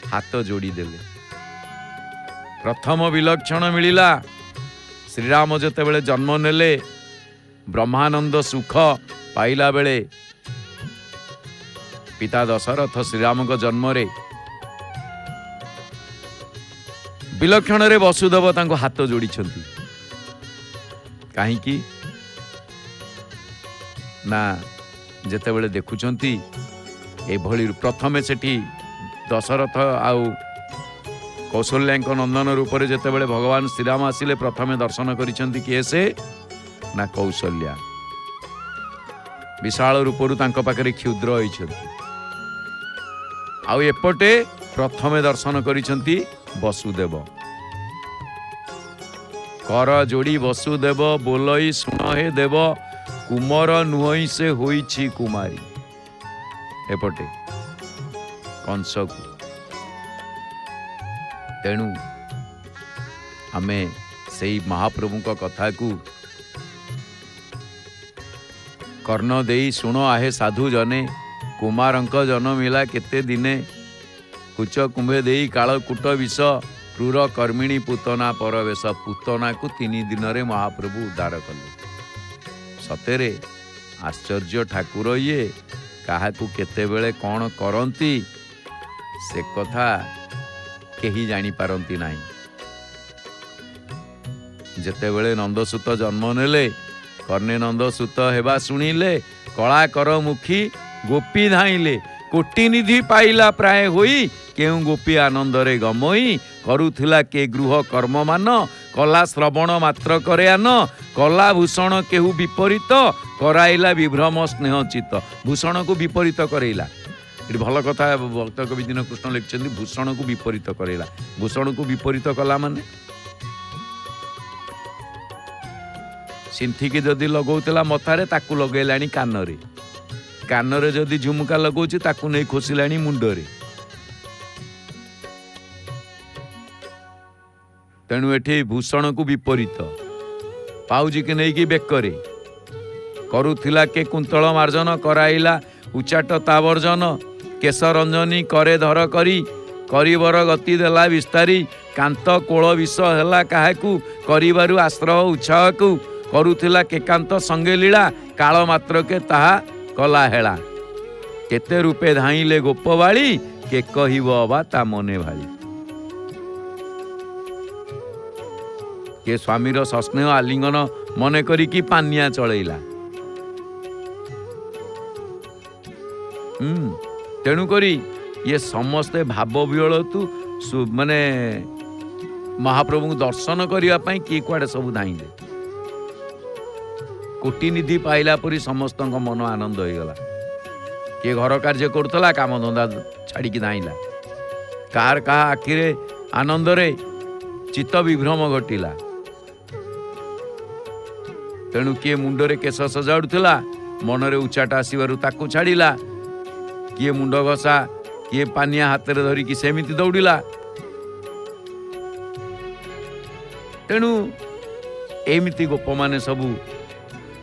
हाथ जोड़ी देले। प्रथम विलक्षण मिलिला श्रीराम जते बेले जन्म नेले ब्रह्मानंद सुख पाइला बेले पिता दशरथ श्रीराम को जन्म रे विलक्षण रे वसुदेव तांको हाथ जोड़ी कहीं ना जेते बेले देखुचंती एभली प्रथमे सेठी दशरथ आउ कौशल्या नंदन रूप से जेते बेले भगवान श्रीराम आसिले प्रथमे दर्शन करिसेंती किए से ना कौशल्या विशाल रूपरू तांको पाखरे क्षुद्र होइछंती आउ एपटे प्रथमे दर्शन करिसेंती वसुदेव कर जोड़ी वसुदेव बोलई सुन हे देव कुमर नुहई से होइछि कुमारी एपटे कंस को तेणु आमे सेई महाप्रभु को कथा को कर्ण देई सुनो आहे साधु जने कुमारंक जन मिला केते दिने कुच कुंभे देई काल कुट विष क्रूर कर्मिणी पूतना परवेश पूतना को 3 दिन रे महाप्रभु उद्धार कले। सतेरे आश्चर्य ठाकुर ये काहा को केते बेले कौन करंती से कथा केही जानी पारंती नाही। जेते बेले नंदसुत जन्म नेले कर्णे नंदसुत हेबा सुनिले कला कर मुखी गोपी धाइले कोटिनिधि पाइला प्राय होई केउ गोपी आनंद रे गमई करुथिला के गृह कर्म मान कला श्रवण मात्र करे आन कला भूषण केहू विपरीत कराइला विभ्रम स्नेह चित्त भूषण को विपरीत करैला। ये भल कथा भक्त कवि दीन कृष्ण लिखिं भूषण को विपरीत करैला। भूषण को विपरीत कला माने सिंथिकी जदि लगौला मथारे ताकू लगैलाणी कानरे कानरे जदि झुमुका लगौछि ताकू नहीं खोसिलाणी मुंडरे। तेणु एठी भूषण को विपरीत पाउजी के नहीं कि बेकरे करुथिला के कुंतल मार्जन कराइला उचाट तावर्जन केशरंजनी करे धर करी करिबर गति देला विस्तारी कांत कोल विष हैला काहाकू करिबारु आश्रय उत्साह को करुथिला केकांत संगे लीला काल मात्र के ताहा कला हेला केते रूपे धाइले गोपवाली के कहिब बा ता मने भाली के स्वामीर सस्नेह आलिंगन मने करी कि पानिया चलैला। तेणु करी ये समस्ते भाव विहलतु माने महाप्रभु दर्शन करने किए कुआड़े सब धाइले कोटिनिधि पाइला परी समस्त मन आनंद हो गला। किए घर कार्य करुला काम धंदा छाड़ी धाइला कार कहा आखिरे आनंद रे चित्त विभ्रम घटिला। तेणु किए मुंडरे केश सजाड़ुला मनरे उचाट आसबारु ताकू छाड़िला किए मुंड घसा किए पानिया हाथ में धरिकी सेमिति दौड़िला। तेणु एमिति गोप माने सबू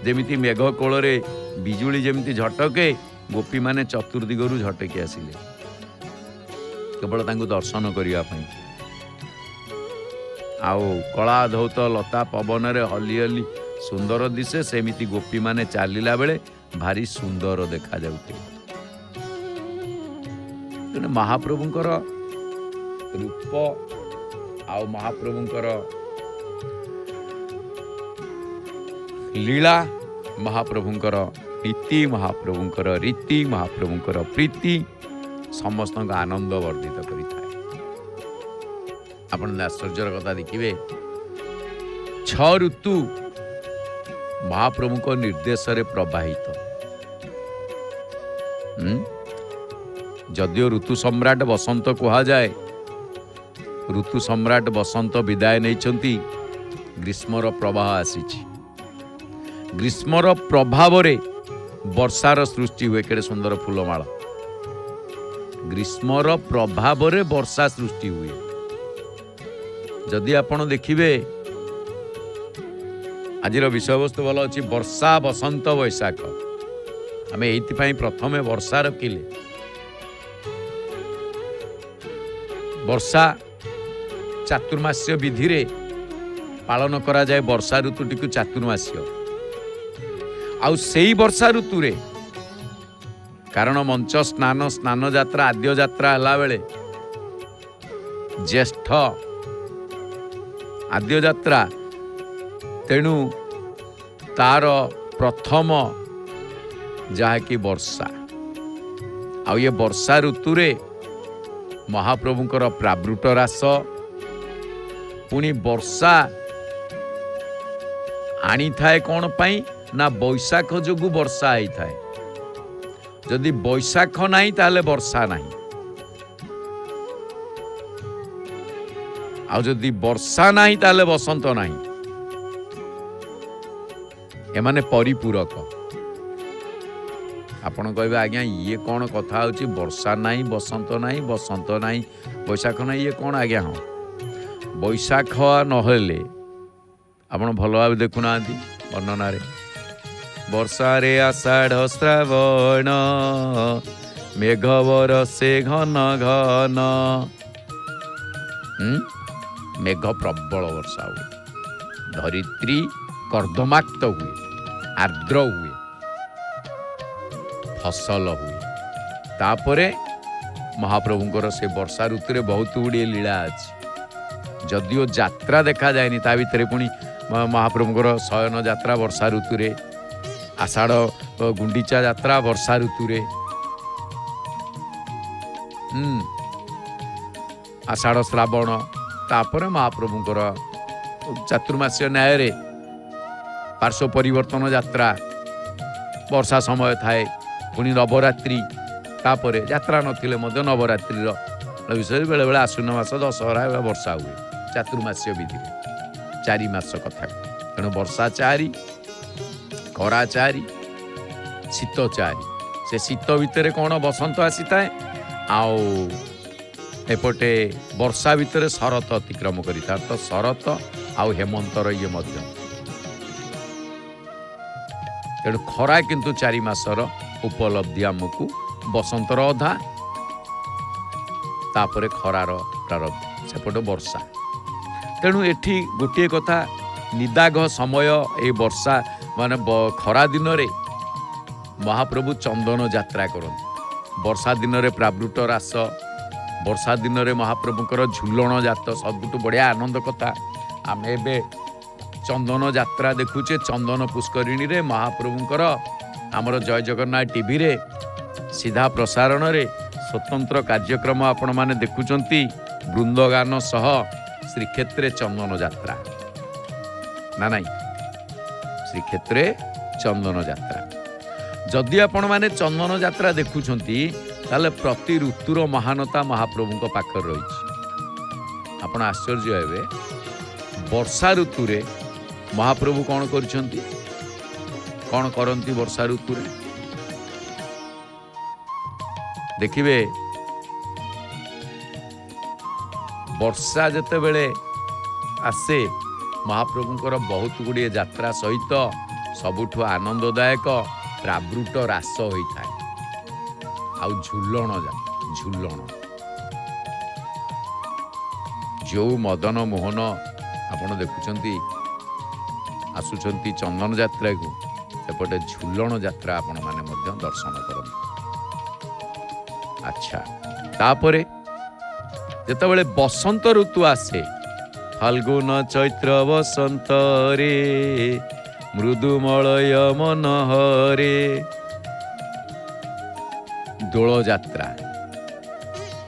जेमिति मेघ कोଳରେ बिजुली जेमिति झटके गोपी माने चतुर्दिगरु झटकी आसिले केवल तांको दर्शन करिया पई। आओ कला धौत लता पवन रे हली हली सुंदर दिसे सेमिति गोपी माने चालिला बेले भारी सुंदर देखा जाउथिले। तेणु महाप्रभुंकर रूप आउ महाप्रभुंकर लीला महाप्रभुंकर नीति महाप्रभुंकर रीति महाप्रभुंकर प्रीति समस्त आनंद वर्धित करिथाए। आपण आश्चर्यर कथा देखिए 6 ऋतु महाप्रभु को निर्देश रे प्रवाहित। जदियो ऋतु सम्राट बसंत कहा जाए ऋतु सम्राट बसंत विदाय नहीं ग्रीष्मर प्रवाह आसीछि। ग्रीष्मर प्रभाव रे वर्षार सृष्टि हुए केड़े सुंदर फूलमाला ग्रीष्मर प्रभाव रे वर्षा सृष्टि हुए। जदि आपण देखिबे आजिर विषय वस्तु भल अच्छी वर्षा बसंत वैशाख आम ये प्रथमे वर्षा रखिले ବର୍ଷା ଚାତୁର୍ମାସ୍ୟ ବିଧିରେ ପାଳନ କରାଯାଏ ବର୍ଷା ଋତୁଟିକୁ ଚାତୁର୍ମାସ୍ୟ। ଆଉ ସେଇ ବର୍ଷା ଋତୁରେ କାରଣ ମଞ୍ଚ ସ୍ନାନ ସ୍ନାନ ଯାତ୍ରା ଆଦ୍ୟ ଯାତ୍ରା ହେଲା ବେଳେ ଜ୍ୟେଷ୍ଠ ଆଦ୍ୟ ଯାତ୍ରା, ତେଣୁ ତାର ପ୍ରଥମ ଯାହାକି ବର୍ଷା। ଆଉ ଏ ବର୍ଷା ଋତୁରେ ମହାପ୍ରଭୁଙ୍କର ପ୍ରାବୃଟ ରାସ, ପୁଣି ବର୍ଷା ଆଣିଥାଏ କ'ଣ ପାଇଁ ନା ବୈଶାଖ ଯୋଗୁଁ ବର୍ଷା ହେଇଥାଏ। ଯଦି ବୈଶାଖ ନାହିଁ ତାହେଲେ ବର୍ଷା ନାହିଁ, ଆଉ ଯଦି ବର୍ଷା ନାହିଁ ତାହେଲେ ବସନ୍ତ ନାହିଁ। ଏମାନେ ପରିପୂରକ। ଆପଣ କହିବେ ଆଜ୍ଞା ଇଏ କ'ଣ କଥା ହେଉଛି, ବର୍ଷା ନାହିଁ ବସନ୍ତ ନାହିଁ, ବସନ୍ତ ନାହିଁ ବୈଶାଖ ନାହିଁ, ଇଏ କ'ଣ ଆଜ୍ଞା? ହଁ, ବୈଶାଖ ନହେଲେ ଆପଣ ଭଲ ଭାବେ ଦେଖୁନାହାନ୍ତି ବର୍ଣ୍ଣନାରେ, ବର୍ଷାରେ ଆଷାଢ଼ ଶ୍ରାବଣ ମେଘ ବରଷେ ଘନ ଘନ। ମେଘ ପ୍ରବଳ ବର୍ଷା ହୁଏ, ଧରିତ୍ରୀ କର୍ଦ୍ଦମାକ୍ତ ହୁଏ, ଆର୍ଦ୍ର ହୁଏ, ଫସଲ ହୁଏ। ତାପରେ ମହାପ୍ରଭୁଙ୍କର ସେ ବର୍ଷା ଋତୁରେ ବହୁତ ଗୁଡ଼ିଏ ଲୀଳା ଅଛି। ଯଦିଓ ଯାତ୍ରା ଦେଖାଯାଏନି, ତା ଭିତରେ ପୁଣି ମହାପ୍ରଭୁଙ୍କର ଶୟନ ଯାତ୍ରା ବର୍ଷା ଋତୁରେ, ଆଷାଢ଼ ଗୁଣ୍ଡିଚା ଯାତ୍ରା ବର୍ଷା ଋତୁରେ, ଆଷାଢ଼ ଶ୍ରାବଣ, ତାପରେ ମହାପ୍ରଭୁଙ୍କର ଚାତୁର୍ମାସ୍ୟ ନ୍ୟାୟରେ ପାର୍ଶ୍ୱ ପରିବର୍ତ୍ତନ ଯାତ୍ରା ବର୍ଷା ସମୟ ଥାଏ, ପୁଣି ନବରାତ୍ରି, ତାପରେ ଯାତ୍ରା ନଥିଲେ ମଧ୍ୟ ନବରାତ୍ରିର ବିଷୟରେ ବେଳେବେଳେ ଆଶ୍ୱିନ ମାସ ଦଶହରା ବର୍ଷା ହୁଏ ଚାତୁର୍ମାସ୍ୟ ବିଧିରେ, 4 ମାସ କଥା। ତେଣୁ ବର୍ଷା 4, ଖରା 4, ଶୀତ 4। ସେ ଶୀତ ଭିତରେ କ'ଣ ବସନ୍ତ ଆସିଥାଏ, ଆଉ ଏପଟେ ବର୍ଷା ଭିତରେ ଶରତ ଅତିକ୍ରମ କରିଥାଏ। ତ ଶରତ ଆଉ ହେମନ୍ତର ଇଏ ମଧ୍ୟ। ତେଣୁ ଖରା କିନ୍ତୁ 4 ମାସର ଉପଲବ୍ଧି ଆମକୁ, ବସନ୍ତର ଅଧା, ତାପରେ ଖରାର ପ୍ରାରବ୍ଧ, ସେପଟେ ବର୍ଷା। ତେଣୁ ଏଠି ଗୋଟିଏ କଥା, ନିଦାଘ ସମୟ ଏଇ ବର୍ଷା ମାନେ ଖରା ଦିନରେ ମହାପ୍ରଭୁ ଚନ୍ଦନ ଯାତ୍ରା କରନ୍ତି। ବର୍ଷା ଦିନରେ ପ୍ରାବୃଟ ରାସ, ବର୍ଷା ଦିନରେ ମହାପ୍ରଭୁଙ୍କର ଝୁଲଣ ଯାତ, ସବୁଠୁ ବଢ଼ିଆ ଆନନ୍ଦ କଥା। ଆମେ ଏବେ ଚନ୍ଦନ ଯାତ୍ରା ଦେଖୁଛେ, ଚନ୍ଦନ ପୁଷ୍କରିଣୀରେ ମହାପ୍ରଭୁଙ୍କର ଆମର ଜୟ ଜଗନ୍ନାଥ ଟିଭିରେ ସିଧା ପ୍ରସାରଣରେ ସ୍ୱତନ୍ତ୍ର କାର୍ଯ୍ୟକ୍ରମ ଆପଣମାନେ ଦେଖୁଛନ୍ତି, ବୃନ୍ଦଗାନ ସହ ଶ୍ରୀକ୍ଷେତ୍ରରେ ଚନ୍ଦନ ଯାତ୍ରା ନା ନାହିଁ, ଶ୍ରୀକ୍ଷେତ୍ରରେ ଚନ୍ଦନ ଯାତ୍ରା। ଯଦି ଆପଣମାନେ ଚନ୍ଦନ ଯାତ୍ରା ଦେଖୁଛନ୍ତି ତାହେଲେ ପ୍ରତି ଋତୁର ମହାନତା ମହାପ୍ରଭୁଙ୍କ ପାଖରେ ରହିଛି। ଆପଣ ଆଶ୍ଚର୍ଯ୍ୟ ହେବେ, ବର୍ଷା ଋତୁରେ ମହାପ୍ରଭୁ କ'ଣ କରିଛନ୍ତି, କ'ଣ କରନ୍ତି ବର୍ଷା ଋତୁରେ ଦେଖିବେ। ବର୍ଷା ଯେତେବେଳେ ଆସେ ମହାପ୍ରଭୁଙ୍କର ବହୁତ ଗୁଡ଼ିଏ ଯାତ୍ରା ସହିତ ସବୁଠୁ ଆନନ୍ଦଦାୟକ ପ୍ରାବୃଟ ରାସ ହୋଇଥାଏ, ଆଉ ଝୁଲଣ ଯେଉଁ ମଦନ ମୋହନ ଆପଣ ଦେଖୁଛନ୍ତି ଆସୁଛନ୍ତି ଚନ୍ଦନ ଯାତ୍ରାକୁ, ସେପଟେ ଝୁଲଣ ଯାତ୍ରା ଆପଣମାନେ ମଧ୍ୟ ଦର୍ଶନ କରନ୍ତି। ଆଚ୍ଛା, ତାପରେ ଯେତେବେଳେ ବସନ୍ତ ଋତୁ ଆସେ, ଫାଲ୍ଗୁନ ଚୈତ୍ର ବସନ୍ତରେ ମୃଦୁମଳୟ ମନହରେ, ଦୋଳ ଯାତ୍ରା,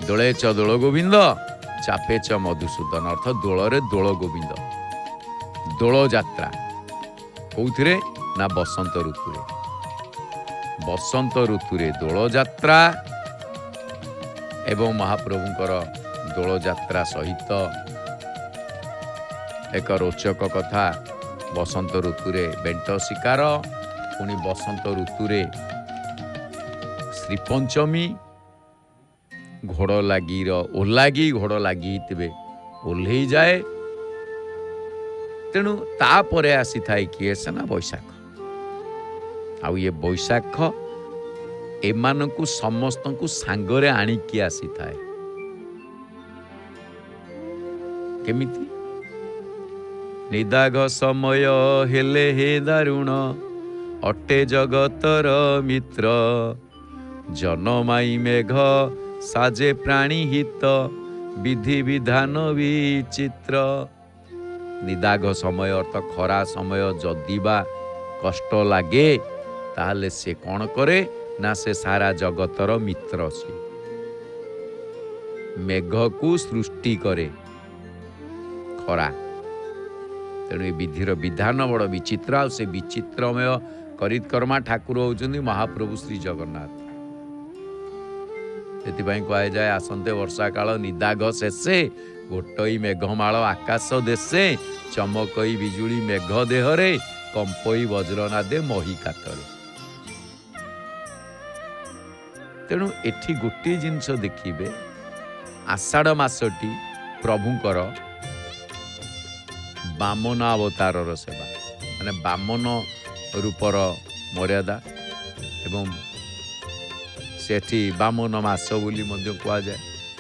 ଦୋଳେ ଚ ଦୋଳ ଗୋବିନ୍ଦ ଚାପେ ଚ ମଧୁସୂଦନ, ଅର୍ଥ ଦୋଳରେ ଦୋଳ ଗୋବିନ୍ଦ। ଦୋଳ ଯାତ୍ରା କୋଉଥିରେ ନା ବସନ୍ତ ଋତୁରେ। ବସନ୍ତ ଋତୁରେ ଦୋଳ ଯାତ୍ରା ଏବଂ ମହାପ୍ରଭୁଙ୍କର ଦୋଳ ଯାତ୍ରା ସହିତ ଏକ ରୋଚକ କଥା, ବସନ୍ତ ଋତୁରେ ବେଣ୍ଟ ଶିକାର, ପୁଣି ବସନ୍ତ ଋତୁରେ ଶ୍ରୀପଞ୍ଚମୀ, ଘୋଡ଼ ଲାଗିର ଓହ୍ଲାଗି, ଘୋଡ଼ ଲାଗିଥିବେ ଓହ୍ଲେଇ ଯାଏ। ତେଣୁ ତାପରେ ଆସିଥାଏ କିଏ ନା ବୈଶାଖ। ଆଉ ଇଏ ବୈଶାଖ ଏମାନଙ୍କୁ ସମସ୍ତଙ୍କୁ ସାଙ୍ଗରେ ଆଣିକି ଆସିଥାଏ। କେମିତି? ନିଦାଘ ସମୟ ହେଲେ ହେ ଦାରୁଣ, ଅଟେ ଜଗତର ମିତ୍ର, ଜନମାଇ ମେଘ ସାଜେ ପ୍ରାଣୀ ହିତ, ବିଧି ବିଧାନ ବିଚିତ୍ର। ନିଦାଘ ସମୟ ଅର୍ଥ ଖରା ସମୟ ଯଦି ବା କଷ୍ଟ ଲାଗେ ତାହେଲେ ସେ କ'ଣ କରେ ନା ସେ ସାରା ଜଗତର ମିତ୍ର। ସେ ମେଘକୁ ସୃଷ୍ଟି କରେ ଖରା। ତେଣୁ ଏ ବିଧିର ବିଧାନ ବଡ଼ ବିଚିତ୍ର। ଆଉ ସେ ବିଚିତ୍ରମୟ କରିତ୍କର୍ମା ଠାକୁର ହେଉଛନ୍ତି ମହାପ୍ରଭୁ ଶ୍ରୀ ଜଗନ୍ନାଥ। ସେଥିପାଇଁ କୁହାଯାଏ ଆସନ୍ତେ ବର୍ଷା କାଳ ନିଦାଘ ଶେଷେ, ଗୋଟଇ ମେଘମାଳ ଆକାଶ ଦେଶେ, ଚମକଇ ବିଜୁଳି ମେଘ ଦେହରେ, କମ୍ପଇ ବଜ୍ରନାଦେ ମହି କାତରେ। ତେଣୁ ଏଠି ଗୋଟିଏ ଜିନିଷ ଦେଖିବେ, ଆଷାଢ଼ ମାସଟି ପ୍ରଭୁଙ୍କର ବାମନ ଅବତାରର ସେବା, ମାନେ ବାମନ ରୂପର ମର୍ଯ୍ୟାଦା, ଏବଂ ସେଠି ବାମନ ମାସ ବୋଲି ମଧ୍ୟ କୁହାଯାଏ।